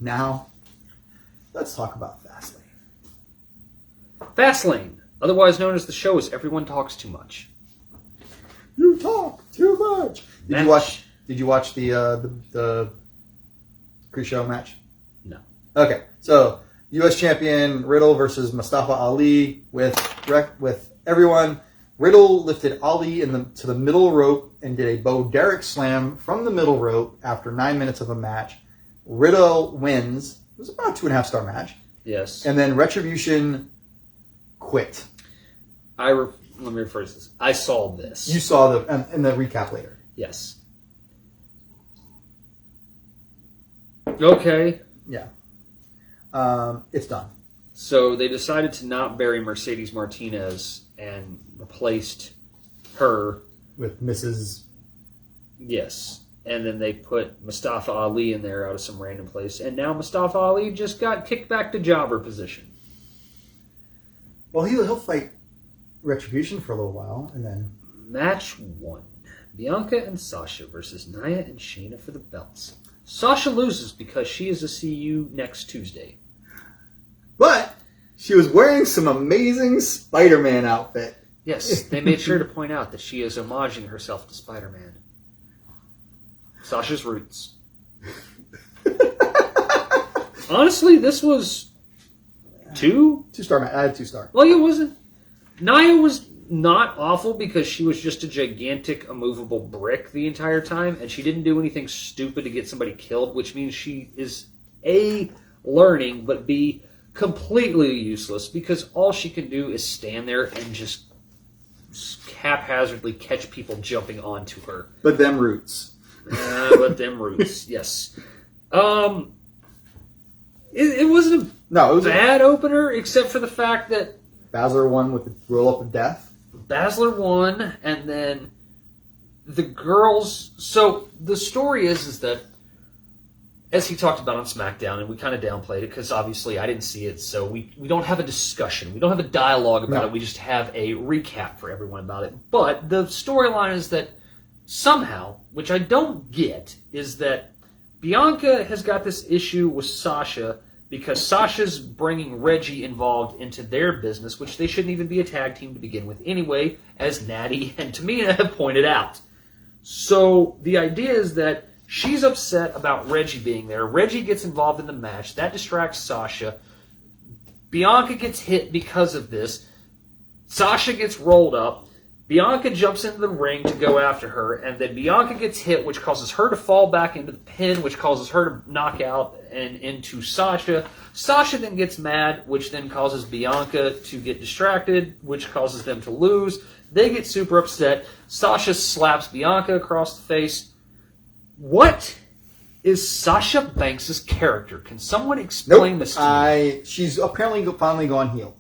Now, let's talk about Fastlane. Fastlane, otherwise known as the show is Everyone Talks Too Much. You talk too much. Did you watch the pre-show match? No. Okay, so U.S. champion Riddle versus Mustafa Ali with everyone. Riddle lifted Ali to the middle rope and did a Bo Derek slam from the middle rope after 9 minutes of a match. Riddle wins. It was about a 2.5-star match. Yes. And then Retribution quit. Let me rephrase this. I saw this. You saw in the recap later. Yes. Okay. Yeah. It's done. So they decided to not bury Mercedes Martinez and replaced her with Mrs. Yes. And then they put Mustafa Ali in there out of some random place. And now Mustafa Ali just got kicked back to jobber position. Well, he'll fight Retribution for a little while, and then... Match 1. Bianca and Sasha versus Nia and Shayna for the belts. Sasha loses because she is to see you next Tuesday. But she was wearing some amazing Spider-Man outfit. Yes, they made sure to point out that she is homaging herself to Spider-Man. Sasha's roots. Honestly, this was 2-star match. I had 2-star. Well, it wasn't. Nia was not awful because she was just a gigantic, immovable brick the entire time, and she didn't do anything stupid to get somebody killed, which means she is A, learning, but B, completely useless because all she can do is stand there and just haphazardly catch people jumping onto her. But them roots. But them roots, yes. It wasn't a bad opener, except for the fact that Baszler won with the roll-up of death. Baszler won, and then the girls... So the story is that, as he talked about on SmackDown, and we kind of downplayed it, because obviously I didn't see it, so we don't have a discussion. We don't have a dialogue about it. We just have a recap for everyone about it. But the storyline is that somehow, which I don't get, is that Bianca has got this issue with Sasha because Sasha's bringing Reggie involved into their business, which they shouldn't even be a tag team to begin with anyway, as Natty and Tamina have pointed out. So the idea is that she's upset about Reggie being there. Reggie gets involved in the match. That distracts Sasha. Bianca gets hit because of this. Sasha gets rolled up. Bianca jumps into the ring to go after her, and then Bianca gets hit, which causes her to fall back into the pin, which causes her to knock out and into Sasha. Sasha then gets mad, which then causes Bianca to get distracted, which causes them to lose. They get super upset. Sasha slaps Bianca across the face. What is Sasha Banks' character? Can someone explain this to me? She's apparently finally gone heel.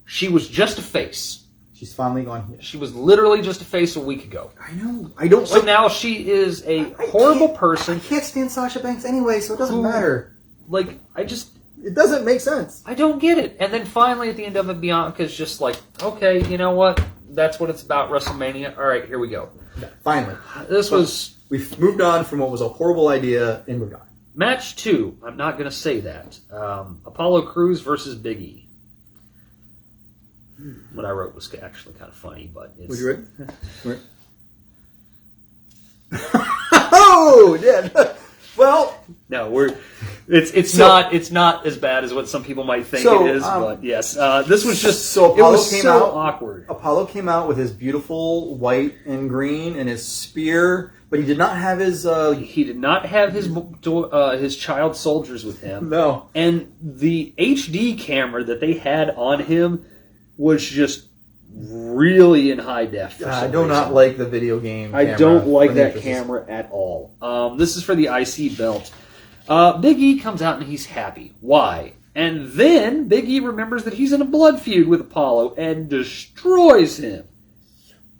She was just a face. She's finally gone heel. She was literally just a face a week ago. I know. I don't. So now she is a horrible person. I can't stand Sasha Banks anyway, so it doesn't matter. It doesn't make sense. I don't get it. And then finally at the end of it, Bianca's just like, okay, you know what? That's what it's about, WrestleMania. All right, here we go. Yeah, finally. We've moved on from what was a horrible idea and moved on. Match 2. I'm not going to say that. Apollo Crews versus Big E. What I wrote was actually kind of funny, but it's... What you read? Oh, yeah. Well, no, it's not as bad as what some people might think it is, but yes, this was just awkward. Apollo came out with his beautiful white and green and his spear, but he did not have his his child soldiers with him. No, and the HD camera that they had on him was just really in high def. I do not like the video game camera. I don't like that camera at all. This is for the IC belt. Big E comes out and he's happy. Why? And then Big E remembers that he's in a blood feud with Apollo and destroys him.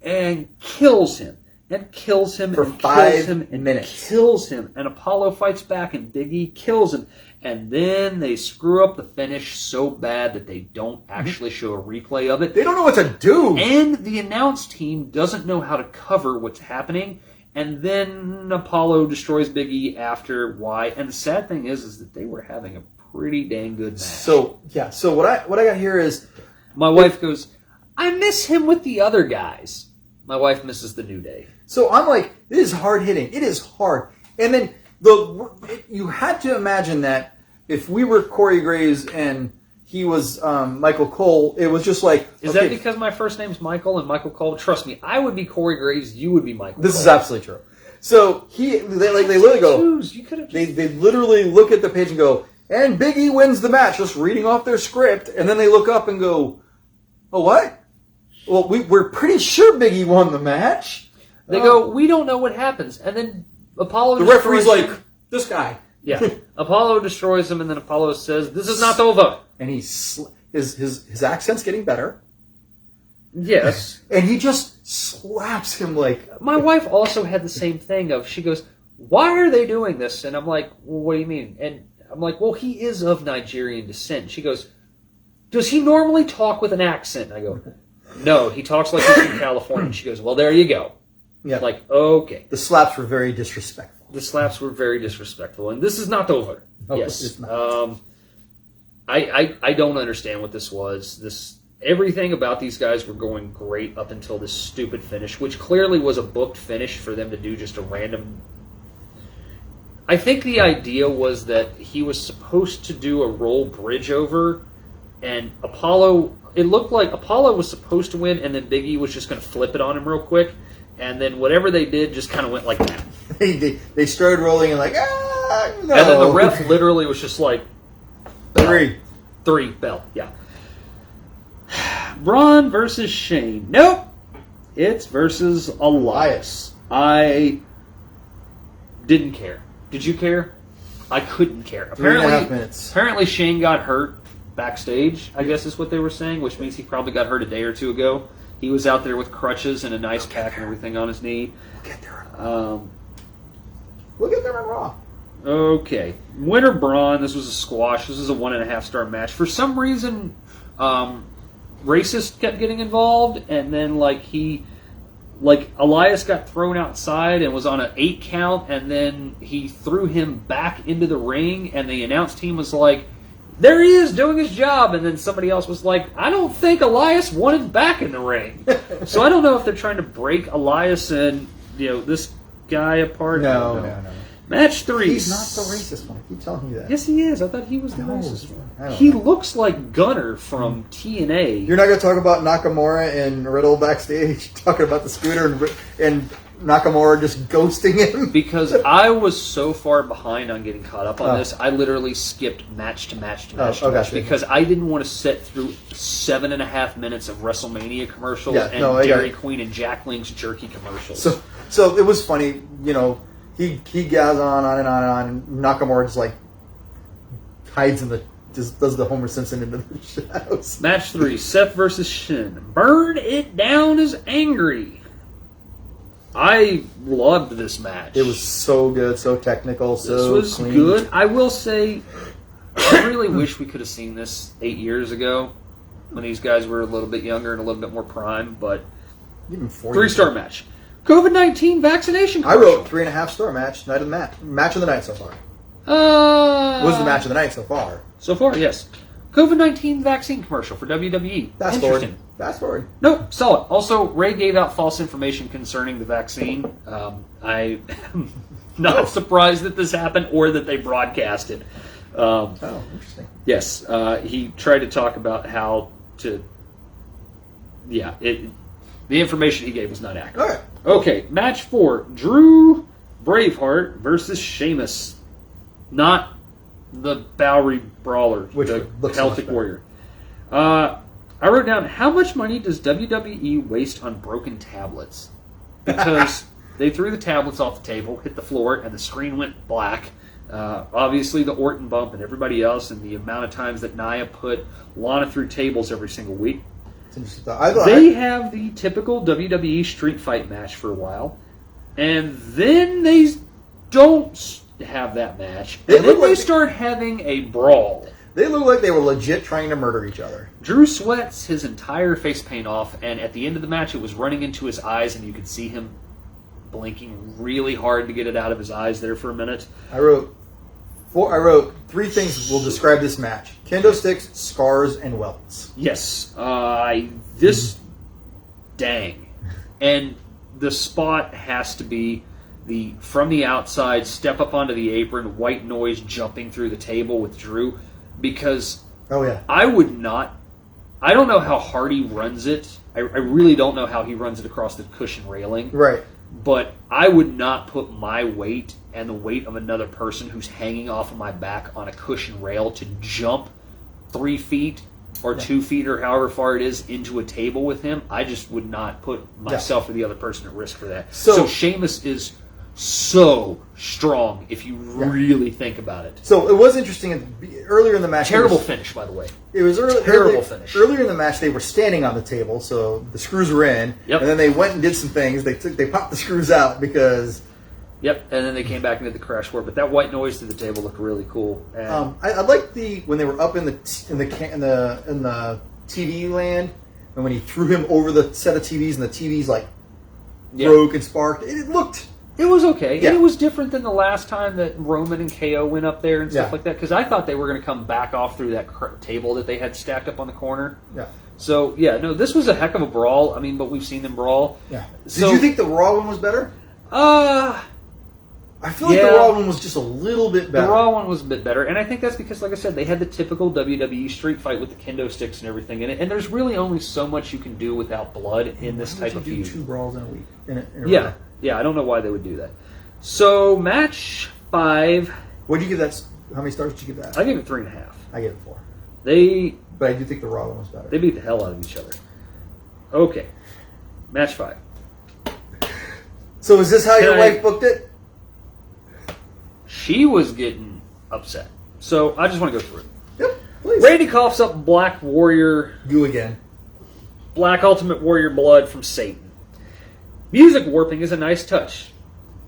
And kills him. And kills him. For and 5 kills him and minutes. Kills him. And Apollo fights back and Big E kills him. And then they screw up the finish so bad that they don't actually show a replay of it. They don't know what to do. And the announce team doesn't know how to cover what's happening. And then Apollo destroys Big E after why. And the sad thing is that they were having a pretty dang good match. So what I got here is my wife goes, I miss him with the other guys. My wife misses the New Day. So I'm like, it is hard hitting. It is hard. And then you had to imagine that if we were Corey Graves and he was Michael Cole, it was just like... Is that because my first name's Michael and Michael Cole? Trust me, I would be Corey Graves, you would be Michael This Cole. is absolutely true. So they literally go... They literally look at the page and go, and Big E wins the match, just reading off their script, and then they look up and go, oh, what? Well, we're pretty sure Big E won the match. They go, we don't know what happens. And then Apollo... The referee's like, this guy. Yeah. Apollo destroys him, and then Apollo says, this is not over. And his accent's getting better. Yes. And he just slaps him like... My wife also had the same thing of, she goes, why are they doing this? And I'm like, well, what do you mean? And I'm like, well, he is of Nigerian descent. She goes, does he normally talk with an accent? And I go, no, he talks like he's from California. And she goes, well, there you go. Yeah. Like, okay. The slaps were very disrespectful. The slaps were very disrespectful. And this is not over. No, yes. It's not. I don't understand what this was. Everything about these guys were going great up until this stupid finish, which clearly was a booked finish for them to do just a random... I think the idea was that he was supposed to do a roll bridge over, and Apollo... It looked like Apollo was supposed to win, and then Big E was just going to flip it on him real quick, and then whatever they did just kind of went like that. They started rolling and like, no. And then the ref literally was just like... Bell. 3, bell, yeah. Braun versus Shane. Nope. It's versus Elias. I didn't care. Did you care? I couldn't care. 3.5 minutes. Apparently Shane got hurt backstage, I guess is what they were saying, which means he probably got hurt a day or two ago. He was out there with crutches and a nice pack and everything on his knee. We'll get there. We'll get there on Raw. Okay. Winner Braun. This was a squash. This is a 1.5-star match. For some reason, racist kept getting involved, and then Elias got thrown outside and was on an 8 count, and then he threw him back into the ring, and the announce team was like, there he is doing his job, and then somebody else was like, I don't think Elias wanted back in the ring. So I don't know if they're trying to break Elias and this guy apart. No. Match 3. He's not the racist one. I keep telling you that. Yes, he is. I thought he was the racist one. He looks like Gunner from TNA. You're not going to talk about Nakamura and Riddle backstage, talking about the scooter and Nakamura just ghosting him? Because I was so far behind on getting caught up on this, I literally skipped match to match to match to match because I didn't want to sit through 7.5 minutes of WrestleMania commercials and Dairy Queen and Jack Link's jerky commercials. So it was funny, He goes on and on, and Nakamura just hides does the Homer Simpson into the shadows. Match 3, Seth versus Shin. Burn It Down is angry. I loved this match. It was so good, so technical, so this was clean. Good. I will say, I really wish we could have seen this 8 years ago when these guys were a little bit younger and a little bit more prime, but even 4 3-star match. COVID-19 vaccination commercial. I wrote 3.5-star match of the night so far. Was the match of the night so far? So far, yes. COVID-19 vaccine commercial for WWE. Interesting. Fast forward. Nope, saw it. Also, Ray gave out false information concerning the vaccine. I am not surprised that this happened or that they broadcast it. Interesting. Yes, he tried to talk about how to... Yeah, the information he gave was not accurate. All right. Okay, match 4. Drew Braveheart versus Sheamus. Not the Bowery Brawler, Which the looks Celtic much Warrior. I wrote down, how much money does WWE waste on broken tablets? Because they threw the tablets off the table, hit the floor, and the screen went black. Obviously, the Orton bump and everybody else, and the amount of times that Nia put Lana through tables every single week. They have the typical WWE street fight match for a while, and then they don't have that match, and then they start having a brawl. They look like they were legit trying to murder each other. Drew sweats his entire face paint off, and at the end of the match, it was running into his eyes, and you could see him blinking really hard to get it out of his eyes there for a minute. I wrote 3 things will describe this match: kendo sticks, scars, and welts. Yes. Dang. And the spot has to be from the outside, step up onto the apron, white noise jumping through the table with Drew, because I don't know how hard he runs it. I really don't know how he runs it across the cushion railing. Right. But I would not put my weight and the weight of another person who's hanging off of my back on a cushion rail to jump 3 feet or 2 feet or however far it is into a table with him. I just would not put myself or the other person at risk for that. So Sheamus is so strong if you really think about it. So it was interesting earlier in the match. Terrible finish, by the way. It was terrible finish. Earlier in the match, they were standing on the table, so the screws were in, and then they went and did some things. They popped the screws out because. Yep, and then they came back and did the crash work. But that white noise through the table looked really cool. And I liked when they were up in the TV land, and when he threw him over the set of TVs, and the TVs broke and sparked. It was okay. Yeah. And it was different than the last time that Roman and KO went up there and stuff like that, because I thought they were going to come back off through that table that they had stacked up on the corner. Yeah. So, this was a heck of a brawl. I mean, but we've seen them brawl. Yeah. Did you think the Raw one was better? I feel like the Raw one was just a little bit better. The Raw one was a bit better, and I think that's because, like I said, they had the typical WWE street fight with the kendo sticks and everything in it, and there's really only so much you can do without blood in this type of feud. 2 brawls in a week. In a row. Yeah, I don't know why they would do that. So, match 5. What did you give that? How many stars did you give that? I gave it 3.5. I gave it 4. But I do think the Raw one was better. They beat the hell out of each other. Okay. Match 5. So is this how your wife booked it? She was getting upset. So I just want to go through it. Yep, please. Randy coughs up Black Warrior. You again. Black Ultimate Warrior blood from Satan. Music warping is a nice touch.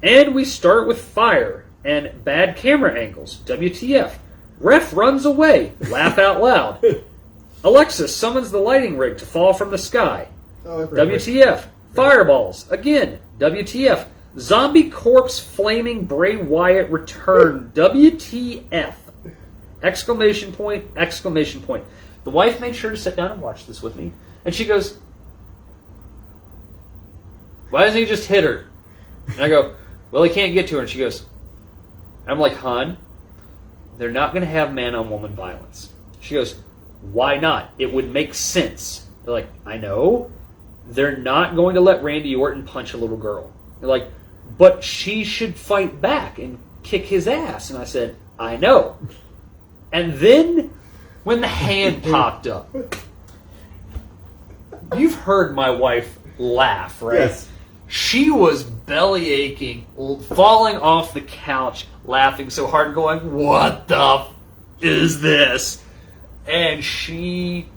And we start with fire and bad camera angles. WTF. Ref runs away. Laugh out loud. Alexa summons the lighting rig to fall from the sky. WTF. Fireballs. Again. WTF. Zombie corpse flaming Bray Wyatt return. WTF. Exclamation point, exclamation point. The wife made sure to sit down and watch this with me. And she goes, why doesn't he just hit her? And I go, well, he can't get to her. And she goes, I'm like, hon, they're not going to have man-on-woman violence. She goes, why not? It would make sense. They're like, I know. They're not going to let Randy Orton punch a little girl. They're like, but she should fight back and kick his ass. And I said, I know. And then when the hand popped up, you've heard my wife laugh, right? Yes. She was belly aching, falling off the couch, laughing so hard, going, what the is this? And she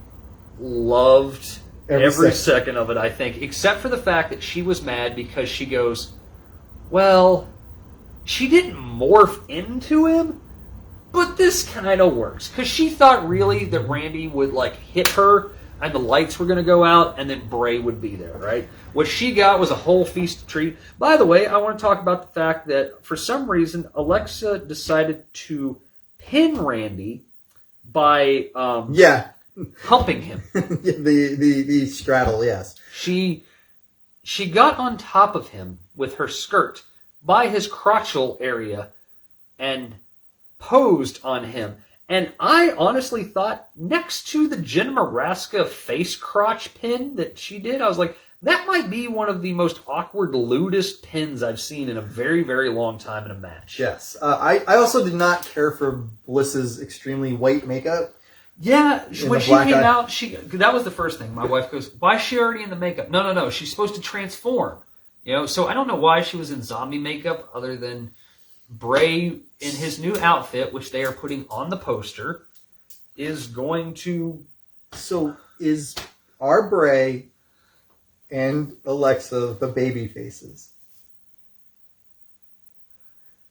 loved every second of it, I think, except for the fact that she was mad because she goes, well, she didn't morph into him, but this kind of works. Because she thought really that Randy would hit her and the lights were going to go out and then Bray would be there, right? What she got was a whole feast of treat. By the way, I want to talk about the fact that for some reason, Alexa decided to pin Randy by humping him. the straddle, yes. She got on top of him with her skirt by his crotchal area and posed on him. And I honestly thought next to the Jen Maraska face crotch pin that she did, I was like, that might be one of the most awkward, lewdest pins I've seen in a very, very long time in a match. Yes. I also did not care for Bliss's extremely white makeup. Yeah, when she came out, that was the first thing. My wife goes, why is she already in the makeup? No, she's supposed to transform. So I don't know why she was in zombie makeup other than Bray in his new outfit, which they are putting on the poster, is going to... So is our Bray and Alexa the baby faces?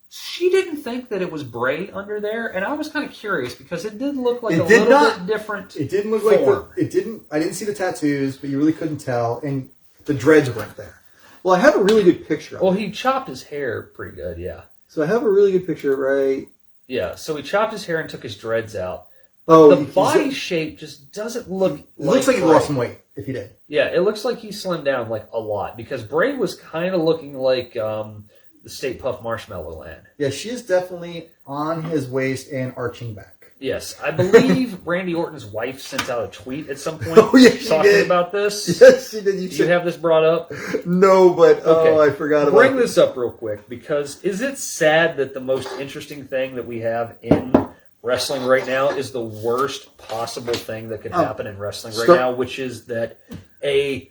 She didn't think that it was Bray under there, and I was kind of curious because it did look like bit different. It didn't look like I didn't see the tattoos, but you really couldn't tell, and the dreads weren't there. Well, I have a really good picture of Well, it. he chopped his hair pretty good, yeah. So I have a really good picture right. Yeah, so he chopped his hair and took his dreads out. Oh, The body shape just doesn't look It looks like he Bray. lost some weight, if he did. Yeah, it looks like he slimmed down like a lot because Bray was kind of looking like the State Puff Marshmallow Land. Yeah, she is definitely on his waist and arching back. Yes, I believe Randy Orton's wife sent out a tweet at some point Oh, yeah, she talking did. about this. Yes, she did. Do you have this brought up? No, but Okay. I forgot about Bring it. this up real quick because is it sad that the most interesting thing that we have in wrestling right now is the worst possible thing that could happen in wrestling right now, which is that a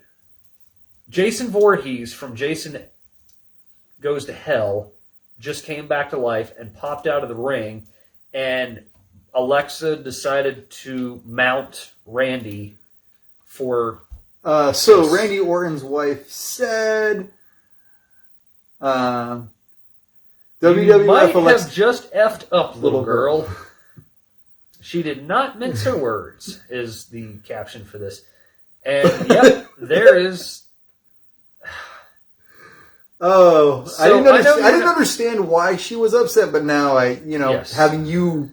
Jason Voorhees from Jason Goes to Hell just came back to life and popped out of the ring, and Alexa decided to mount Randy for... So Randy Orton's wife said You WWF might Alexa... have just effed up, little girl. She did not mince her words, is the caption for this. And, yep, there is... Oh, So, I didn't I know understand why she was upset, but now Yes. having you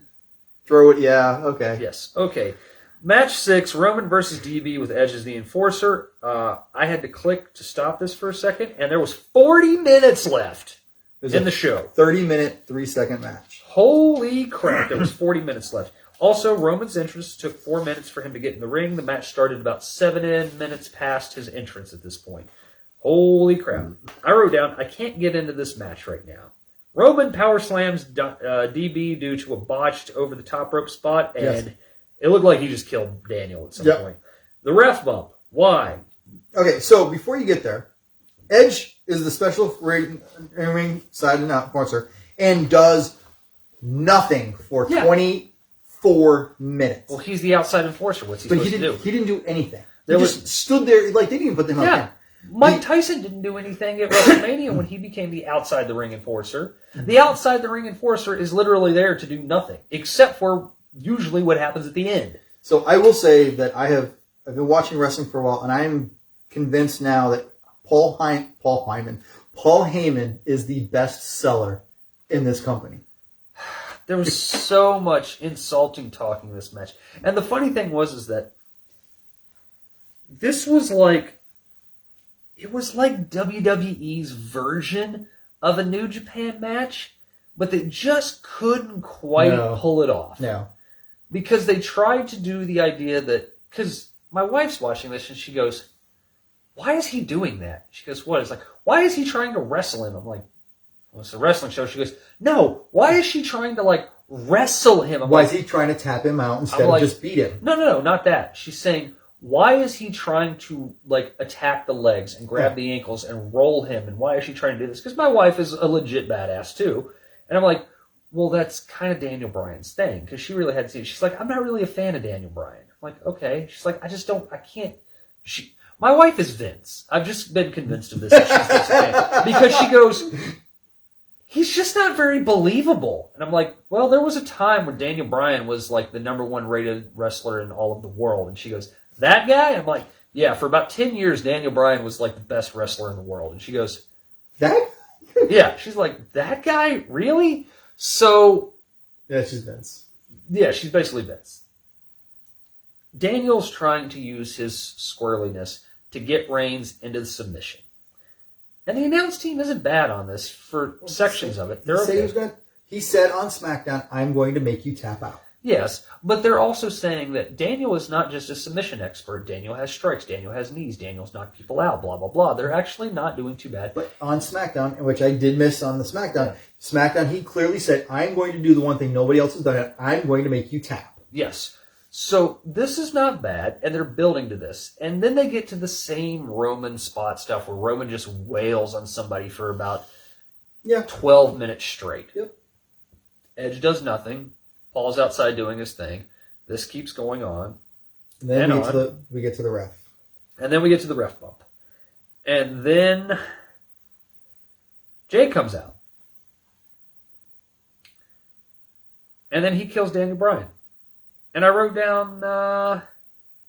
throw it, yeah, okay. Yes, okay. Match 6, Roman versus DB with Edge as the enforcer. I had to click to stop this for a second, and there was 40 minutes left in the show. 30-minute, 3-second match. Holy crap, there was 40 minutes left. Also, Roman's entrance took 4 minutes for him to get in the ring. The match started about 7 minutes past his entrance at this point. Holy crap. I wrote down, I can't get into this match right now. Roman power slams DB due to a botched over-the-top rope spot, and it looked like he just killed Daniel at some point. The ref bump. Why? Okay, so before you get there, Edge is the special ring side enforcer and does nothing for 24 minutes. Well, he's the outside enforcer. What's he supposed to do? He didn't do anything. There He was- just stood there, like, they didn't even put them Yeah. up. Mike Tyson didn't do anything at WrestleMania when he became the outside the ring enforcer. The outside the ring enforcer is literally there to do nothing, except for usually what happens at the end. So I will say that I've been watching wrestling for a while, and I'm convinced now that Paul Heyman is the best seller in this company. There was so much insulting talking in this match. And the funny thing is that this was like, it was like WWE's version of a New Japan match, but they just couldn't quite pull it off. No. Because they tried to do the idea that, because my wife's watching this and she goes, why is he doing that? She goes, what? It's like, why is he trying to wrestle him? I'm like, well, it's a wrestling show. She goes, no, why is she trying to, like, wrestle him? I'm Why like, is he trying to tap him out instead of just beat him? No, not that. She's saying, why is he trying to, like, attack the legs and grab the ankles and roll him? And why is she trying to do this? Because my wife is a legit badass, too. And I'm like, well, that's kind of Daniel Bryan's thing. Because she really had to see it. She's like, I'm not really a fan of Daniel Bryan. I'm like, okay. She's like, I can't. My wife is Vince. I've just been convinced of this. That she's Vince fan. Because she goes, he's just not very believable. And I'm like, well, there was a time when Daniel Bryan was like the #1 rated wrestler in all of the world. And she goes, that guy? I'm like, yeah, for about 10 years, Daniel Bryan was like the best wrestler in the world. And she goes, that? Yeah. She's like, that guy? Really? So. Yeah, she's Vince. Yeah, she's basically Vince. Daniel's trying to use his squirreliness to get Reigns into the submission. And the announce team isn't bad on this for sections of it. They're okay. He said on SmackDown, I'm going to make you tap out. Yes, but they're also saying that Daniel is not just a submission expert. Daniel has strikes. Daniel has knees. Daniel's knocked people out, blah, blah, blah. They're actually not doing too bad. But on SmackDown, which I did miss on the SmackDown, he clearly said, I'm going to do the one thing nobody else has done. I'm going to make you tap. Yes. So this is not bad, and they're building to this. And then they get to the same Roman spot stuff where Roman just wails on somebody for about 12 minutes straight. Yep. Edge does nothing. Paul's outside doing his thing. This keeps going on. And then we get to the ref. And then we get to the ref bump. And then Jay comes out. And then he kills Daniel Bryan. And I wrote down,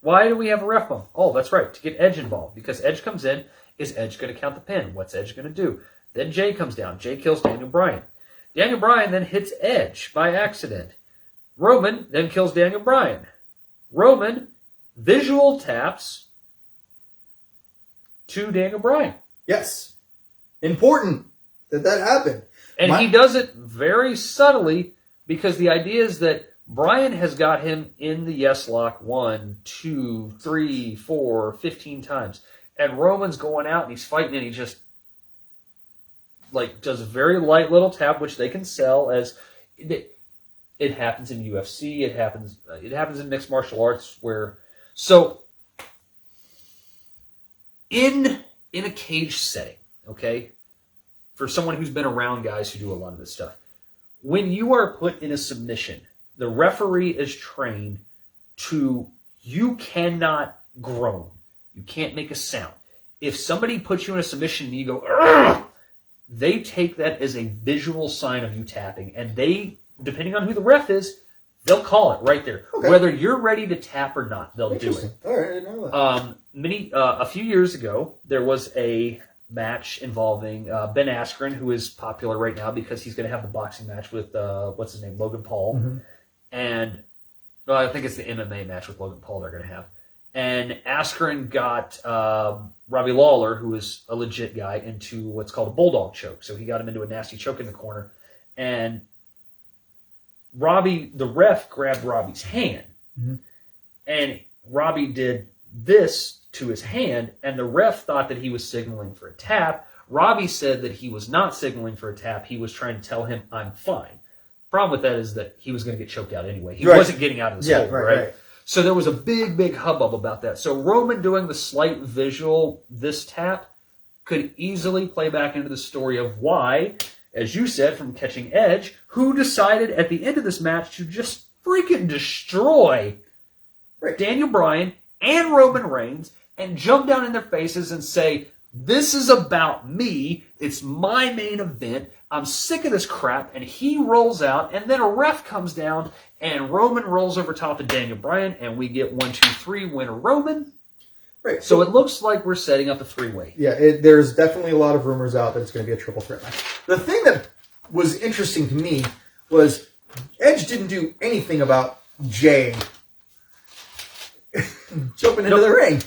why do we have a ref bump? Oh, that's right, to get Edge involved. Because Edge comes in, Is Edge going to count the pin? What's Edge going to do? Then Jay comes down. Jay kills Daniel Bryan. Daniel Bryan then hits Edge by accident. Roman then kills Daniel Bryan. Roman visual taps to Daniel Bryan. Yes. Important that happened. And he does it very subtly because the idea is that Bryan has got him in the yes lock 1, 2, 3, 4, 15 times. And Roman's going out and he's fighting and he just does a very light little tap, which they can sell as it happens in UFC, it happens in mixed martial arts in a cage setting, okay? For someone who's been around guys who do a lot of this stuff, when you are put in a submission, the referee is trained to, you cannot groan. You can't make a sound. If somebody puts you in a submission and you go, "Ugh!" they take that as a visual sign of you tapping. And they, depending on who the ref is, they'll call it right there. Okay. Whether you're ready to tap or not, they'll do it. All right, I didn't know that. A few years ago, there was a match involving Ben Askren, who is popular right now because he's going to have the boxing match with, what's his name, Logan Paul. Mm-hmm. And I think it's the MMA match with Logan Paul they're going to have. And Askren got Robbie Lawler, who is a legit guy, into what's called a bulldog choke. So he got him into a nasty choke in the corner. And the ref grabbed Robbie's hand. Mm-hmm. And Robbie did this to his hand, and the ref thought that he was signaling for a tap. Robbie said that he was not signaling for a tap. He was trying to tell him, I'm fine. Problem with that is that he was going to get choked out anyway. He wasn't getting out of this hole, right? So there was a big hubbub about that. So Roman doing the slight visual, this tap, could easily play back into the story of why, as you said, from catching Edge, who decided at the end of this match to just freaking destroy Daniel Bryan and Roman Reigns and jump down in their faces and say, this is about me. It's my main event. I'm sick of this crap. And he rolls out, and then a ref comes down, and Roman rolls over top of Daniel Bryan, and we get 1, 2, 3, winner Roman. Right. So it looks like we're setting up a three-way. Yeah, there's definitely a lot of rumors out that it's going to be a triple threat match. The thing that was interesting to me was Edge didn't do anything about Jay jumping into the ring.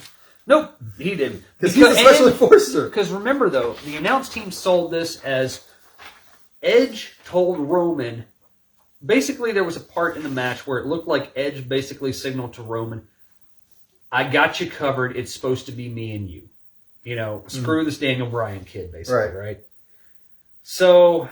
Nope, he didn't. Because he's a special enforcer. Because remember, though, the announce team sold this as Edge told Roman. Basically, there was a part in the match where it looked like Edge basically signaled to Roman, I got you covered. It's supposed to be me and you. You know, screw this Daniel Bryan kid, basically, right? So,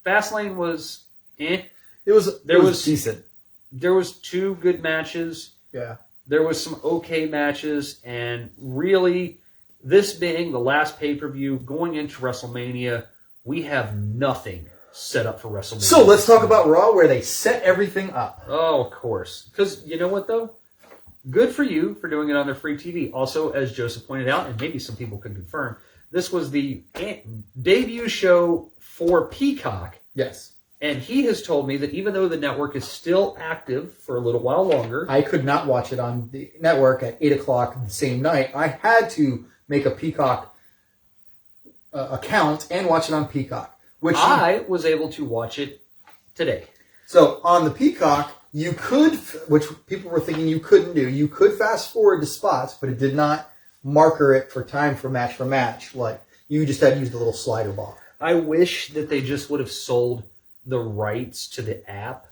Fastlane was It was decent. There was 2 good matches. Yeah. There was some okay matches, and really, this being the last pay-per-view going into WrestleMania, we have nothing set up for WrestleMania. So let's talk about Raw, where they set everything up. Oh, of course. Because you know what, though? Good for you for doing it on their free TV. Also, as Joseph pointed out, and maybe some people can confirm, this was the debut show for Peacock. Yes. And he has told me that even though the network is still active for a little while longer... I could not watch it on the network at 8 o'clock the same night. I had to make a Peacock account and watch it on Peacock. I was able to watch it today. So on the Peacock, you could, which people were thinking you couldn't do, you could fast forward to spots, but it did not marker it for time for match. Like, you just had to use the little slider bar. I wish that they just would have sold the rights to the app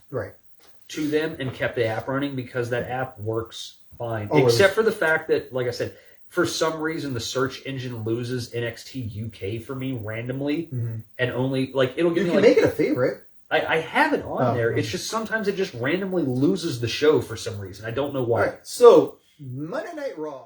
to them and kept the app running, because that app works fine. Except for the fact that, like I said, for some reason the search engine loses NXT UK for me randomly, and only it'll give me You can make it a favorite. I have it on there. It's just sometimes it just randomly loses the show for some reason. I don't know why. All right. So Monday Night Raw.